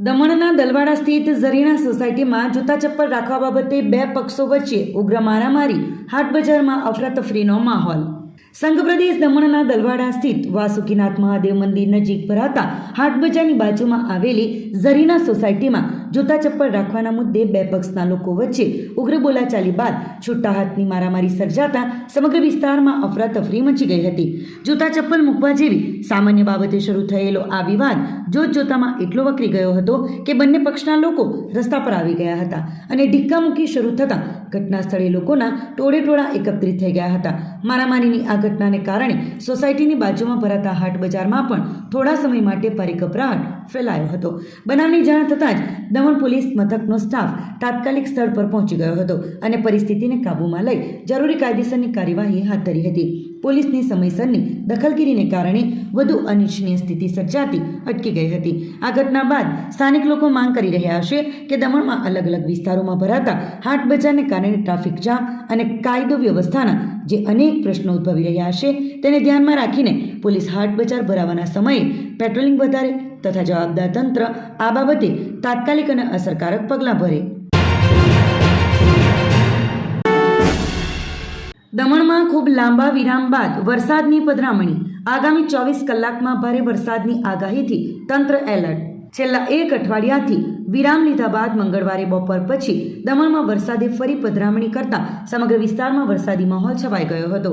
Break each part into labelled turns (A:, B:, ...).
A: દમણના દલવાડા સ્થિત ઝરીણા સોસાયટીમાં જૂતા ચપ્પલ રાખવા બાબતે બે પક્ષો વચ્ચે ઉગ્ર મારામારી, હાટ બજારમાં અફરાતફરીનો માહોલ. સંઘ પ્રદેશ દમણના દલવાડા સ્થિત વાસુકીનાથ મહાદેવ મંદિર નજીક ભરાતા હાટ બજારની બાજુમાં આવેલી ઝરીણા સોસાયટીમાં જૂતા ચપ્પલ રાખવાના મુદ્દે બે પક્ષના લોકો વચ્ચે ઉગ્ર બોલાચાલી બાદ છૂટા હાથની મારામારી સર્જાતા સમગ્ર વિસ્તારમાં અફરાતફરી મચી ગઈ હતી. જૂતા ચપ્પલ મૂકવા જેવી સામાન્ય બાબતે શરૂ થયેલો આ વિવાદ જોતજોતામાં એટલો વકરી ગયો હતો કે બંને પક્ષના લોકો રસ્તા પર આવી ગયા હતા અને ઢીક્કામુક્કી શરૂ થતાં ઘટના સ્થળે લોકોના ટોળેટોળા એકત્રિત થઈ ગયા હતા. મારામારીની આ ઘટનાને કારણે સોસાયટીની બાજુમાં ભરાતા હાટ બજારમાં પણ થોડા સમય માટે ભારે ગભરાટ ફેલાયો હતો. બનાવની જાણ થતાં જ દમણ પોલીસ મથકનો સ્ટાફ તાત્કાલિક સ્થળ પર પહોંચી ગયો હતો અને પરિસ્થિતિને કાબૂમાં લઈ જરૂરી કાયદેસરની કાર્યવાહી હાથ ધરી હતી. પોલીસની સમયસરની દખલગીરીને કારણે વધુ અનિચ્છનીય સ્થિતિ સર્જાતી અટકી ગઈ હતી. આ ઘટના બાદ સ્થાનિક લોકો માંગ કરી રહ્યા છે કે દમણમાં અલગ અલગ વિસ્તારોમાં ભરાતા હાટ બજારને કારણે ટ્રાફિક જામ અને કાયદો વ્યવસ્થાના જે અનેક પ્રશ્નો ઉદ્ભવી રહ્યા છે તેને ધ્યાનમાં રાખીને પોલીસ હાટ બજાર ભરાવાના સમયે પેટ્રોલિંગ વધારે તથા જવાબદાર તંત્ર આ બાબતે તાત્કાલિક અને અસરકારક પગલાં ભરે. દમણમાં ખૂબ લાંબા વિરામ બાદ વરસાદની પધરામણી. આગામી 24 કલાકમાં ભારે વરસાદની આગાહીથી તંત્ર એલર્ટ. છેલ્લા એક અઠવાડિયાથી વિરામ લીધા બાદ મંગળવારે બપોર પછી દમણમાં વરસાદે ફરી પધરામણી કરતા સમગ્ર વિસ્તારમાં વરસાદી માહોલ છવાઈ ગયો હતો.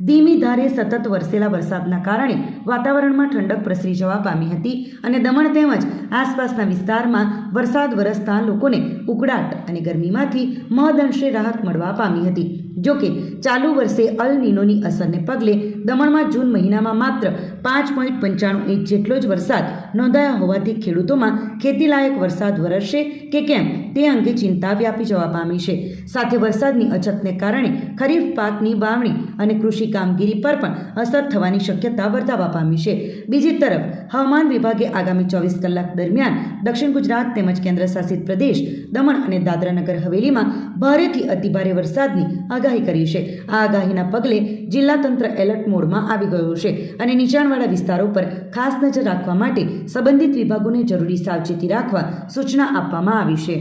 A: ધીમી ધારે સતત વરસેલા વરસાદના કારણે વાતાવરણમાં ઠંડક પ્રસરી જવા પામી હતી અને દમણ તેમજ આસપાસના વિસ્તારમાં વરસાદ વરસતા લોકોને ઉકળાટ અને ગરમીમાંથી મહદઅંશે રાહત મળવા પામી હતી. જોકે ચાલુ વર્ષે અલ નીનોની અસરને પગલે દમણમાં જૂન મહિનામાં માત્ર 5.95 ઇંચ જેટલો જ વરસાદ નોંધાયો હોવાથી ખેડૂતોમાં ખેતીલાયક વરસાદ વરસશે કે કેમ તે અંગે ચિંતા વ્યાપી જવા પામી છે. સાથે વરસાદની અછતને કારણે ખરીફ પાકની વાવણી અને કૃષિ કામગીરી પર પણ અસર થવાની શક્યતા વર્તાવા પામી છે. બીજી તરફ હવામાન વિભાગે આગામી 24 કલાક દરમિયાન દક્ષિણ ગુજરાત તેમજ કેન્દ્રશાસિત પ્રદેશ દમણ અને દાદરાનગર હવેલીમાં ભારેથી અતિભારે વરસાદની આગાહી કરી છે. આ આગાહીના પગલે જિલ્લા તંત્ર એલર્ટ મોડમાં આવી ગયું છે અને નીચાણવાળા વિસ્તારો પર ખાસ નજર રાખવા માટે સંબંધિત વિભાગોને જરૂરી સાવચેતી રાખવા સૂચના આપવામાં આવી છે.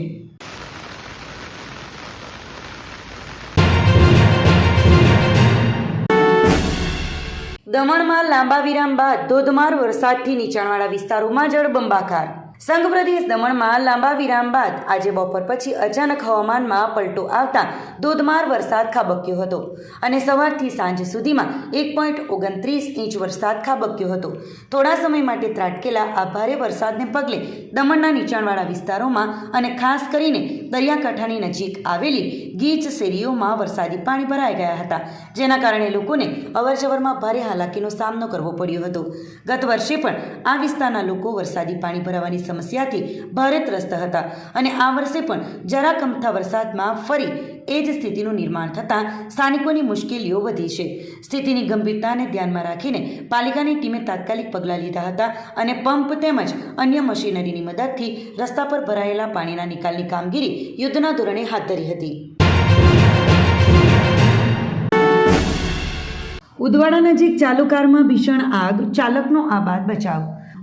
A: દમણમાં લાંબા વિરામ બાદ ધોધમાર વરસાદથી નીચાણવાળા વિસ્તારોમાં જળબંબાકાર. સંઘ પ્રદેશ દમણમાં લાંબા વિરામ બાદ આજે બપોર પછી અચાનક હવામાનમાં પલટો આવતા ધોધમાર વરસાદ ખાબક્યો હતો અને સવારથી સાંજ સુધીમાં 1.29 ઇંચ વરસાદ ખાબક્યો હતો. થોડા સમય માટે ત્રાટકેલા આ ભારે વરસાદને પગલે દમણના નીચાણવાળા વિસ્તારોમાં અને ખાસ કરીને દરિયાકાંઠાની નજીક આવેલી ગીચ શેરીઓમાં વરસાદી પાણી ભરાઈ ગયા હતા, જેના કારણે લોકોને અવરજવરમાં ભારે હાલાકીનો સામનો કરવો પડ્યો હતો. ગત વર્ષે પણ આ વિસ્તારના લોકો વરસાદી પાણી ભરાવાની સમસ્યાથી ભારે ત્રસ્ત હતા અને આ વર્ષે પણ જરા કમથા વરસાદમાં ફરી એ જ સ્થિતિનું નિર્માણ થતાં સ્થાનિકોની મુશ્કેલીઓ વધી છે. સ્થિતિની ગંભીરતાને ધ્યાનમાં રાખીને પાલિકાની ટીમે તાત્કાલિક પગલાં લીધા હતા અને પંપ તેમજ અન્ય મશીનરીની મદદથી રસ્તા પર ભરાયેલા પાણીના નિકાલની કામગીરી યુદ્ધના ધોરણે હાથ ધરી હતી. ઉદવાડા નજીક ચાલુ કારમાં ભીષણ આગ, ચાલકનો આબાદ બચાવ.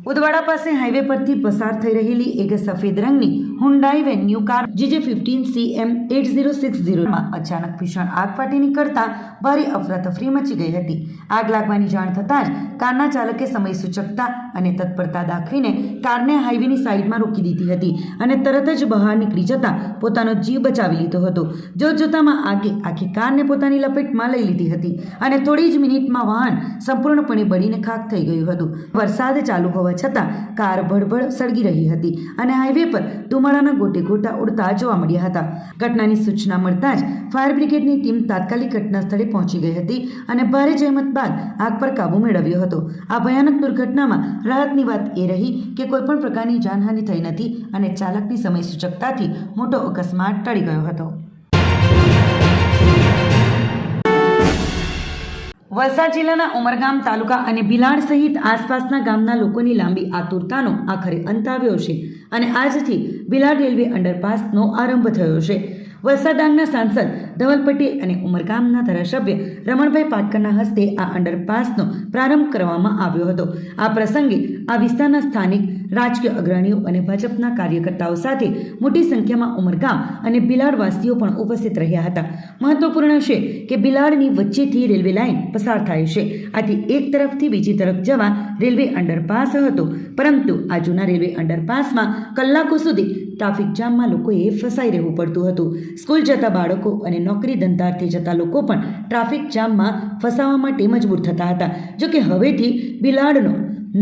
A: ઉદવાડા પાસે હાઈવે પરથી પસાર થઈ રહેલી એક સફેદ રંગની Hyundai venue car GJ15 CM 8060 માં અચાનક ભીષણ આગ ફાટી નીકળતા ભારે અફરાતફરી મચી ગઈ હતી. આગ લાગવાની જાણ થતાં જ કારના ચાલકે સમય સૂચકતા અને તત્પરતા દાખવીને કારને હાઈવેની સાઈડમાં રોકી દીધી હતી અને તરત જ બહાર નીકળી જતા પોતાનો જીવ બચાવી લીધો હતો. જોતજોતામાં આગે આખી કારને પોતાની લપેટમાં લઈ લીધી હતી અને થોડી જ મિનિટમાં વાહન સંપૂર્ણપણે બળીને ખાખ થઈ ગયું હતું. વરસાદ ચાલુ હોવા છતાં કાર ભડભડ સળગી રહી હતી અને હાઈવે પર ધુમાડાના ગોટે ગોટા ઉડતા જોવા મળ્યા હતા. ઘટનાની સૂચના મળતા જ ફાયર બ્રિગેડની ટીમ તાત્કાલિક ઘટના સ્થળે પહોંચી ગઈ હતી અને ભારે જહેમત બાદ આગ પર કાબૂ મેળવ્યો હતો. આ ભયાનક દુર્ઘટનામાં રાહતની વાત એ રહી કે કોઈપણ પ્રકારની જાનહાનિ થઈ નથી અને ચાલકની સમય સૂચકતાથી મોટો અકસ્માત ટળી ગયો હતો. વલસાડ જિલ્લાના ઉમરગામ તાલુકા અને ભિલાડ સહિત આસપાસના ગામના લોકોની લાંબી આતુરતાનો આખરે અંત આવ્યો છે અને આજથી ભિલાડ રેલવે અંડરપાસનો આરંભ થયો છે. વલસાડ ડાંગના સાંસદ ધવલ પટેલ અને ઉમરગામના ધારાસભ્ય રમણભાઈ પાટકરના હસ્તે આ અંડરપાસનો પ્રારંભ કરવામાં આવ્યો હતો. આ પ્રસંગે આ વિસ્તારના સ્થાનિક રાજકીય અગ્રણીઓ અને ભાજપના કાર્યકર્તાઓ સાથે મોટી સંખ્યામાં ઉમરગામ અને ભિલાડવાસીઓ પણ ઉપસ્થિત રહ્યા હતા. મહત્વપૂર્ણ છે કે ભિલાડની વચ્ચેથી રેલવે લાઇન પસાર થાય છે. આથી એક તરફથી બીજી તરફ જવા રેલવે અંડરપાસ હતો, પરંતુ આ જૂના રેલવે અંડરપાસમાં કલાકો સુધી ટ્રાફિક જામમાં લોકોએ ફસાઈ રહેવું પડતું હતું. સ્કૂલ જતા બાળકો અને નોકરી ધંધાર્થે જતા લોકો પણ ટ્રાફિક જામમાં ફસાવા માટે મજબૂર થતા હતા. જોકે હવેથી ભિલાડનો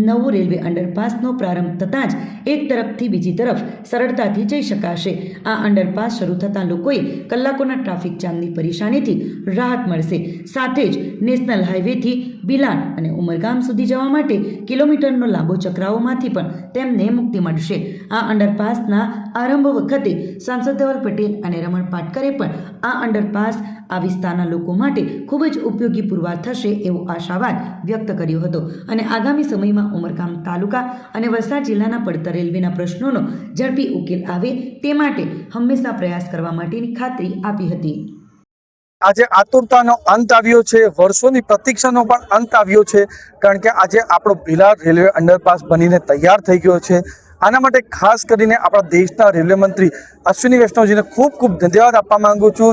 A: નવો રેલવે અંડરપાસનો પ્રારંભ થતાં જ એક તરફથી બીજી તરફ સરળતાથી જઈ શકાશે. આ અંડરપાસ શરૂ થતાં લોકોએ કલાકોના ટ્રાફિક જામની પરેશાનીથી રાહત મળશે. સાથે જ નેશનલ હાઈવેથી ભિલાડ અને ઉમરગામ સુધી જવા માટે કિલોમીટરનો લાંબો ચક્રાઓમાંથી પણ તેમને મુક્તિ મળશે. આ અંડરપાસના આરંભ વખતે સાંસદ ધવલ પટેલ અને રમણ પાટકરે પણ આ અંડરપાસ આ વિસ્તારના લોકો માટે ખૂબ જ ઉપયોગી પુરવાર થશે એવો આશાવાદ વ્યક્ત કર્યો હતો અને આગામી સમયમાં ઉમરગામ તાલુકા અને વલસાડ જિલ્લાના પડતર રેલવેના પ્રશ્નોનો ઝડપી ઉકેલ આવે તે માટે હંમેશા પ્રયાસ કરવા માટેની ખાતરી આપી હતી.
B: આજે આતુરતાનો અંત આવ્યો છે, વર્ષોની પ્રતીક્ષાનો પણ અંત આવ્યો છે, કારણ કે આજે આપણો ભિલાડ રેલવે અંડરપાસ બનીને તૈયાર થઈ ગયો છે. આના માટે ખાસ કરીને આપણા દેશના રેલવે મંત્રી અશ્વિની વૈષ્ણવજીને ખૂબ ખૂબ ધન્યવાદ આપવા માંગુ છું,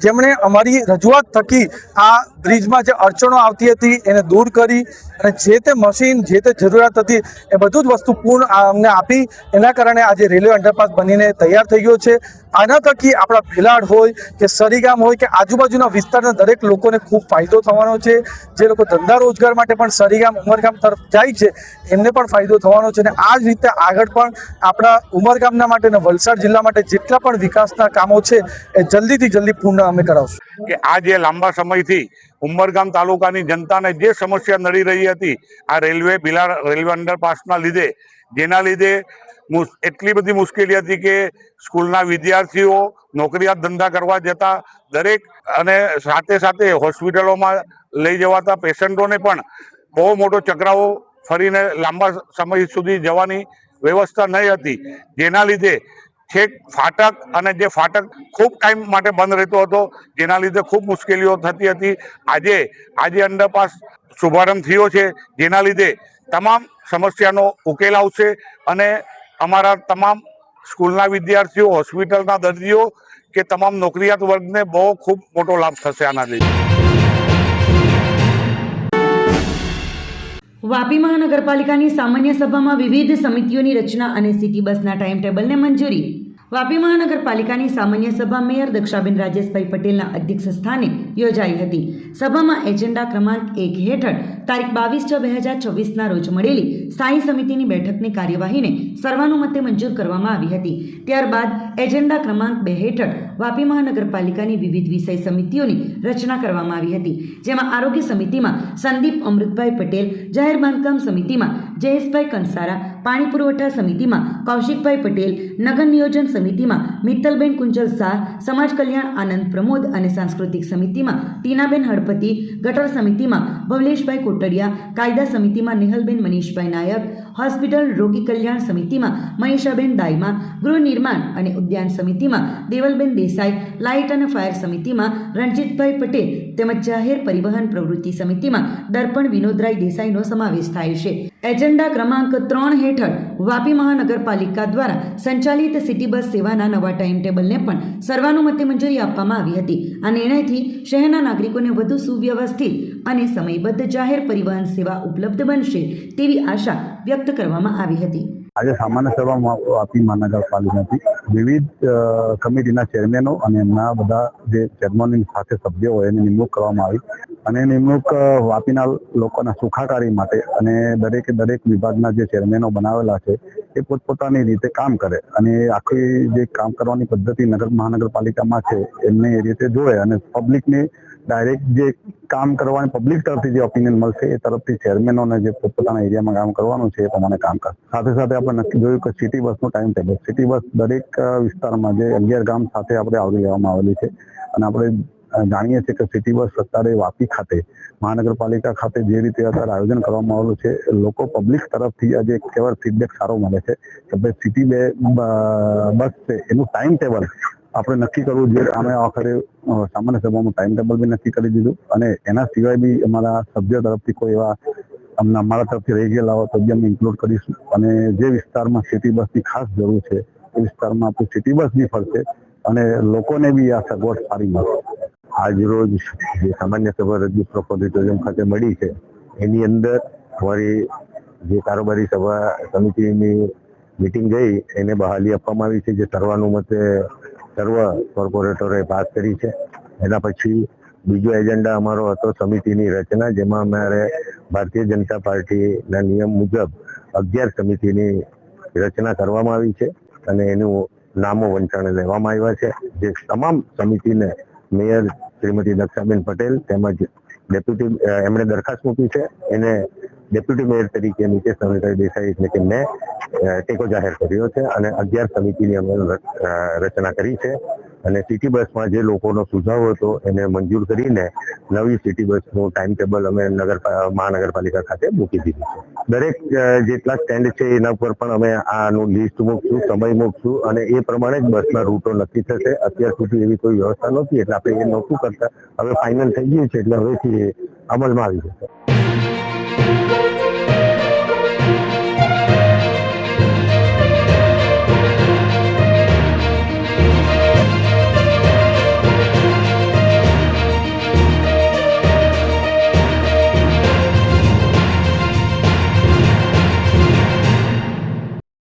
B: જેમણે અમારી રજૂઆત થકી આ બ્રિજમાં જે અડચણો આવતી હતી એને દૂર કરી અને જે તે મશીન, જે તે જરૂરિયાત હતી એ બધું જ વસ્તુ પૂર્ણ અમને આપી. એના કારણે આજે રેલવે અંડરપાસ બનીને તૈયાર થઈ ગયો છે. આના થકી આપણા ભિલાડ હોય કે સરીગામ હોય કે આજુબાજુના વિસ્તારના દરેક લોકોને ખૂબ ફાયદો થવાનો છે. જે લોકો ધંધા રોજગાર માટે પણ સરીગામ ઉમરગામ તરફ જાય છે એમને પણ ફાયદો થવાનો છે. અને આ જ રીતે આગળ પણ આપણા ઉમરગામના માટે અને વલસાડ જિલ્લા માટે જેટલા પણ વિકાસના કામો છે એ જલ્દીથી જલ્દી પૂર્ણ અમે કરાવશું.
C: કે આ જે લાંબા સમયથી ઉમરગામ તાલુકાની જનતાને જે સમસ્યા નડી રહી હતી આ ભિલાડ રેલવે અંડરપાસના લીધે, જેના લીધે એટલી બધી મુશ્કેલી હતી કે સ્કૂલના વિદ્યાર્થીઓ, નોકરિયાત ધંધા કરવા જતા દરેક અને સાથે સાથે હોસ્પિટલોમાં લઈ જવાતા પેશન્ટોને પણ બહુ મોટો ચક્રાઓ ફરીને લાંબા સમય સુધી જવાની વ્યવસ્થા નહીં હતી. જેના લીધે છેક ફાટક અને જે ફાટક ખૂબ ટાઈમ માટે બંધ રહેતો હતો, જેના લીધે ખૂબ મુશ્કેલીઓ થતી હતી. આજે અંડરપાસ શુભારંભ થયો છે, જેના લીધે તમામ સમસ્યાનો ઉકેલ આવશે અને અમારા તમામ સ્કૂલના વિદ્યાર્થીઓ, હોસ્પિટલના દર્દીઓ કે તમામ નોકરિયાત વર્ગને બહુ ખૂબ મોટો લાભ થશે આના લીધે.
A: વાપી મહાનગરપાલિકાની સામાન્ય સભામાં વિવિધ સમિતિઓની રચના અને સિટી બસના ટાઈમ ટેબલને મંજૂરી. વાપી મહાનગરપાલિકાની સામાન્ય સભા મેયર દક્ષાબેન રાજેશભાઈ પટેલના અધ્યક્ષ સ્થાને યોજાઈ હતી. સભામાં એજન્ડા ક્રમાંક 1 હેઠળ તારીખ 22/6/2026ના રોજ મળેલી સ્થાયી સમિતિની બેઠકની કાર્યવાહીને સર્વાનુમતે મંજૂર કરવામાં આવી હતી. ત્યારબાદ એજન્ડા ક્રમાંક 2 હેઠળ વાપી મહાનગરપાલિકાની વિવિધ વિષય સમિતિઓની રચના કરવામાં આવી હતી. જેમાં આરોગ્ય સમિતિમાં સંદીપ અમૃતભાઈ પટેલ, જાહેર બાંધકામ સમિતિમાં જયેશભાઈ કંસારા, પાણી પુરવઠા સમિતિમાં કૌશિકભાઈ પટેલ, નગર નિયોજન સમિતિમાં મિત્તલબેન કુંજલ શાહ, સમાજ કલ્યાણ આનંદ પ્રમોદ અને સાંસ્કૃતિક સમિતિમાં ટીનાબેન હળપતિ, ગટર સમિતિમાં ભવલેશભાઈ કોટડિયા, કાયદા સમિતિમાં નિહલબેન મનીષભાઈ નાયક, હોસ્પિટલ રોગી કલ્યાણ સમિતિમાં મનીષાબેન દાયમા, ગૃહ નિર્માણ અને ઉદ્યાન સમિતિમાં દેવલબેન દેસાઈ, લાઇટ અને ફાયર સમિતિમાં રણજીતભાઈ પટેલ તેમજ જાહેર પરિવહન પ્રવૃત્તિ સમિતિમાં દર્પણ વિનોદરાય દેસાઈનો સમાવેશ થાય છે. એજન્ડા ક્રમાંક 3 હેઠળ વાપી મહાનગરપાલિકા દ્વારા સંચાલિત સિટી બસ સેવાના નવા ટાઈમ ટેબલને પણ સર્વાનુમતે મંજૂરી આપવામાં આવી હતી. આ નિર્ણયથી શહેરના નાગરિકોને વધુ સુવ્યવસ્થિત અને સમયબદ્ધ જાહેર પરિવહન સેવા ઉપલબ્ધ બનશે તેવી આશા વ્યક્ત કરવામાં આવી હતી.
D: આજે સામાન્ય સભામાં વાપી મહાનગરપાલિકાથી વિવિધ કમિટીના ચેરમેનો અને એમના બધા જે ચેરમેનની સાથે સભ્યો હોય એની નિમણૂક કરવામાં આવી અને નિમણૂક વાપીના લોકોના સુખાકારી માટે અને દરેક વિભાગના જે ચેરમેનો બનાવેલા છે એ પોતપોતાની રીતે કામ કરે અને આખી જે કામ કરવાની પદ્ધતિ મહાનગરપાલિકામાં છે એમને એ રીતે જોવે અને પબ્લિકને ડાયરેક્ટ જે કામ કરવાની પબ્લિક તરફથી જે ઓપિનિયન મળશે એ તરફથી ચેરમેનોને જે પોતપોતાના એરિયામાં કામ કરવાનું છે એ પ્રમાણે કામ કરે. સાથે સાથે આપણે નક્કી જોયું કે સિટી બસનું ટાઈમ ટેબલ. સિટી બસ દરેક વિસ્તારમાં જે 11 ગામ સાથે આપણે આવરી લેવામાં આવેલી છે અને આપણે જાણીએ છીએ કે સિટી બસ અત્યારે વાપી ખાતે મહાનગરપાલિકા ખાતે જે રીતે અત્યારે આયોજન કરવામાં આવેલું છે લોકો પબ્લિક તરફથી આજે કેવળ ફીડબેક સારો મળે છે કે ભાઈ સિટી બસ છે એનું ટાઈમ ટેબલ આપણે નક્કી કરવું જોઈએ. અમે આખરે સામાન્ય સભામાં ટાઈમ ટેબલ બી નક્કી કરી દીધું અને એના સિવાય બી અમારા સભ્ય તરફથી કોઈ એવા અમારા તરફથી રહી ગયેલા હોય તો બી અમે ઇન્ક્લુડ કરીશું. અને જે વિસ્તારમાં સિટી બસની ખાસ જરૂર છે એ વિસ્તારમાં આપણું સિટી બસ બી ફરશે અને લોકોને બી આ સગવડ સારી મળશે. આજ રોજ જે સામાન્ય સભા રજિસ્ટર ઓફ ઓડિટોરિયમ ખાતે મળી છે એની અંદર વળી જે કારોબારી સભા સમિતિની મીટિંગ ગઈ એને બહાલી આપવામાં આવી છે, જે સર્વાનુમતે સર્વ કોર્પોરેટરોએ પાસ કરી છે. એના પછી બીજો એજન્ડા અમારો હતો સમિતિની રચના, જેમાં અમારે ભારતીય જનતા પાર્ટીના નિયમ મુજબ 11 સમિતિની રચના કરવામાં આવી છે અને એનું નામો વંચાણે લેવામાં આવ્યા છે. જે તમામ સમિતિને મેયર શ્રીમતી દક્ષાબેન પટેલ તેમજ ડેપ્યુટી એમણે દરખાસ્ત મૂકી છે. એને ડેપ્યુટી મેયર તરીકે નીતેશ નવીનભાઈ દેસાઈ એટલે કે મેં ટેકો જાહેર કર્યો છે અને 11 સમિતિની અમે રચના કરી છે અને સિટી બસમાં જે લોકોનો સુઝાવ હતો એને મંજૂર કરીને નવી સિટી બસનું ટાઈમ ટેબલ અમે મહાનગરપાલિકા ખાતે મૂકી દીધું છે. દરેક જેટલા સ્ટેન્ડ છે એના પર પણ અમે આનું લિસ્ટ મૂકશું, સમય મૂકશું અને એ પ્રમાણે જ બસના રૂટો નક્કી થશે. અત્યાર સુધી એવી કોઈ વ્યવસ્થા નહોતી એટલે આપણે એ નહોતું કરતા. હવે ફાઇનલ થઈ ગયું છે એટલે હવેથી અમલમાં આવી જશે.